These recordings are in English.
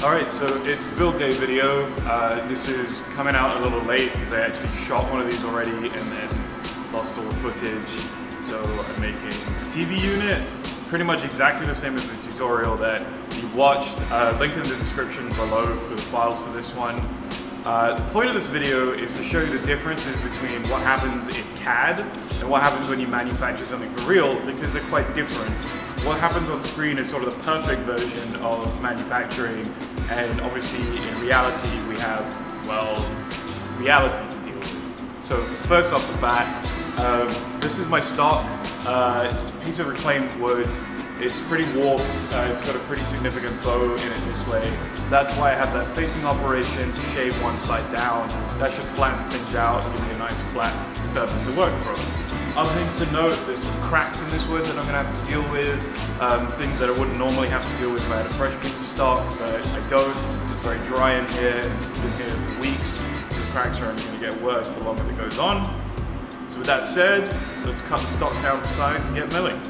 Alright, so it's the build day video. This is coming out a little late because I actually shot one of these already and then lost all the footage. So I'm making a TV unit. It's pretty much exactly the same as the tutorial that you've watched. Link in the description below for the files for this one. The point of this video is to show you the differences between what happens in CAD and what happens when you manufacture something for real, because they're quite different. What happens on screen is sort of the perfect version of manufacturing, and obviously in reality we have, well, reality to deal with. So first off the bat, this is my stock. It's a piece of reclaimed wood. It's pretty warped. It's got a pretty significant bow in it this way. That's why I have that facing operation to shave one side down. That should flatten things out and give me a nice flat surface to work from. Other things to note, there's some cracks in this wood that I'm going to have to deal with. Things that I wouldn't normally have to deal with if I had a fresh piece of stock, but I don't. It's very dry in here, and it's been here for weeks. So the cracks are only going to get worse the longer it goes on. So with that said, let's cut the stock down to size and get milling.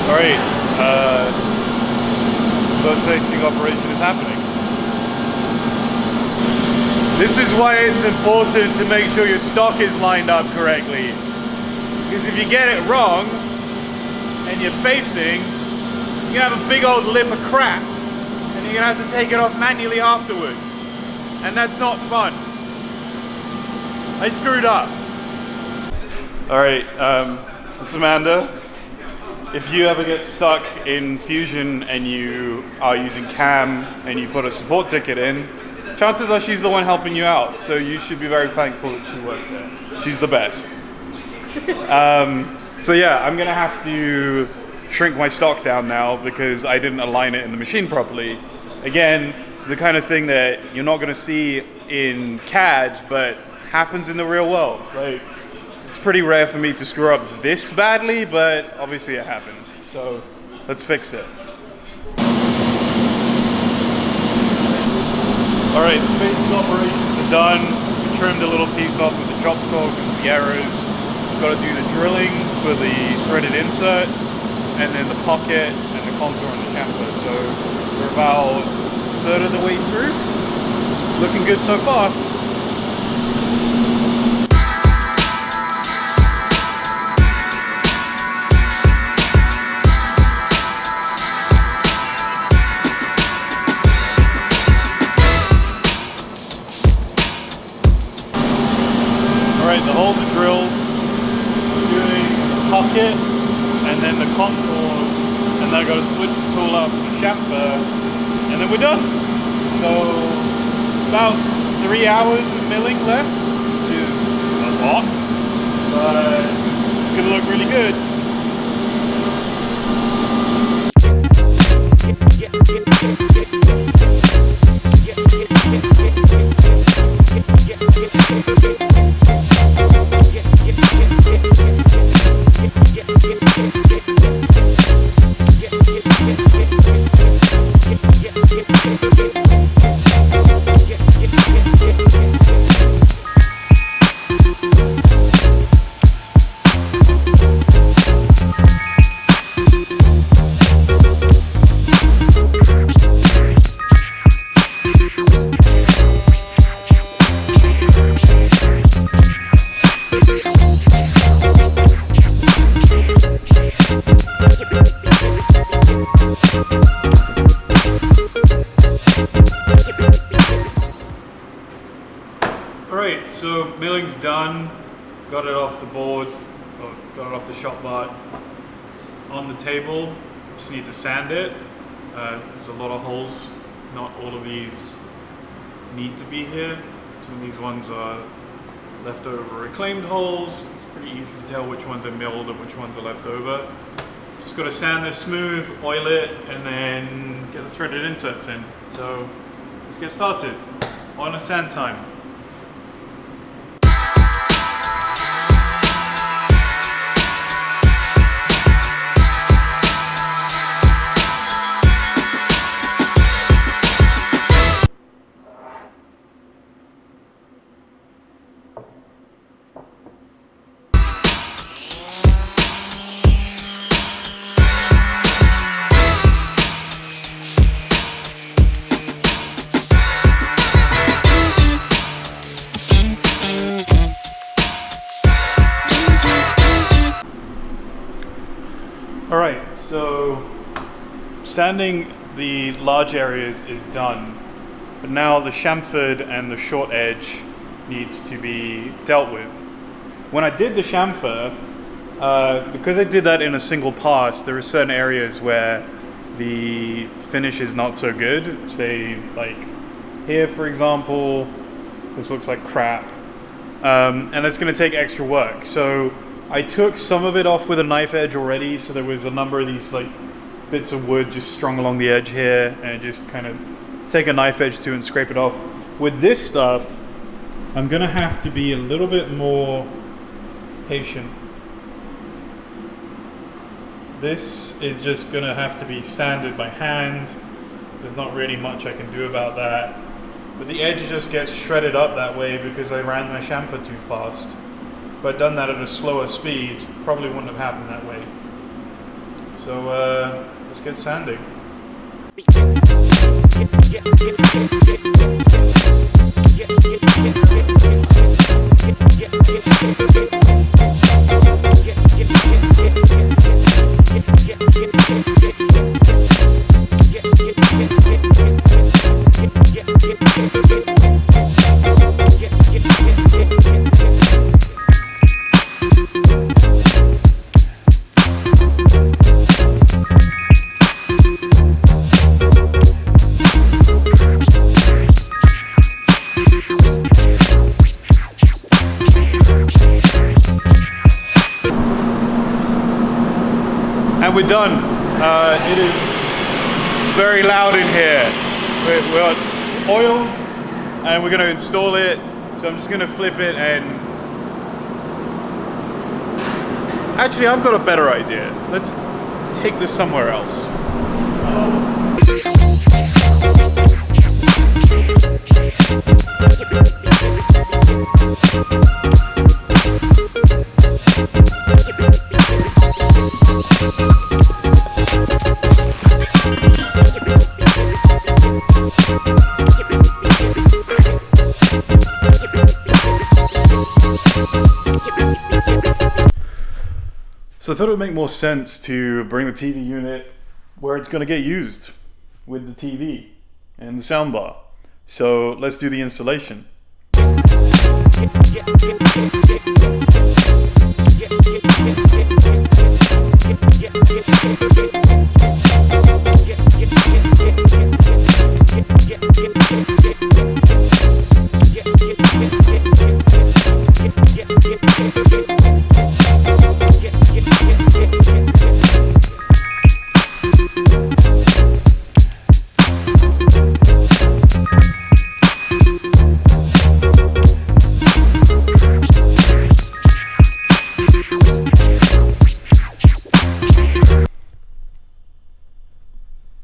Alright, first facing operation is happening. This is why it's important to make sure your stock is lined up correctly. Because if you get it wrong, and you're facing, you're gonna have a big old lip of crap. And you're gonna have to take it off manually afterwards. And that's not fun. I screwed up. Alright, it's Amanda. If you ever get stuck in Fusion and you are using CAM and you put a support ticket in, chances are she's the one helping you out, so you should be very thankful that she works there. She's the best. So yeah, I'm gonna have to shrink my stock down now because I didn't align it in the machine properly. Again, the kind of thing that you're not gonna see in CAD, but happens in the real world. Like, it's pretty rare for me to screw up this badly, but obviously it happens. So let's fix it. All right, the facing operations are done. We trimmed a little piece off with the chop saw because of the errors. We've got to do the drilling for the threaded inserts, and then the pocket and the contour and the chamfer. So we're about a third of the way through. Looking good so far. The holes are drilled, we're doing the pocket and then the contour, and then I've got to switch the tool out to the chamfer, and then we're done. So about 3 hours of milling left, which is a lot, but it's going to look really good. Alright, so milling's done, got it off the board, or got it off the shop bar. It's on the table, just need to sand it. There's a lot of holes, not all of these need to be here. Some of these ones are leftover reclaimed holes. It's pretty easy to tell which ones are milled and which ones are left over. Just got to sand this smooth, oil it, and then get the threaded inserts in. So let's get started. On a sand time. sanding the large areas is done, but now the chamfered and the short edge needs to be dealt with. When I did the chamfer, because I did that in a single pass, there are certain areas where the finish is not so good. Say like here, for example, this looks like crap, and it's going to take extra work. So I took some of it off with a knife edge already, so there was a number of these like bits of wood just strung along the edge here, and just kind of take a knife edge to and scrape it off. With this stuff, I'm going to have to be a little bit more patient. This is just going to have to be sanded by hand. There's not really much I can do about that. But the edge just gets shredded up that way because I ran my chamfer too fast. If I'd done that at a slower speed, probably wouldn't have happened that way. So let's get sanding. And we're done. It is very loud in here. We're on oil and we're going to install it. So I'm just going to flip it and... Actually, I've got a better idea. Let's take this somewhere else. So I thought it would make more sense to bring the TV unit where it's going to get used, with the TV and the soundbar. So let's do the installation.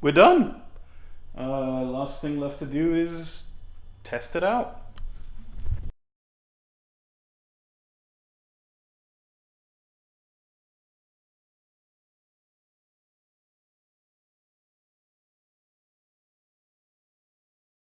We're done. Last thing left to do is test it out.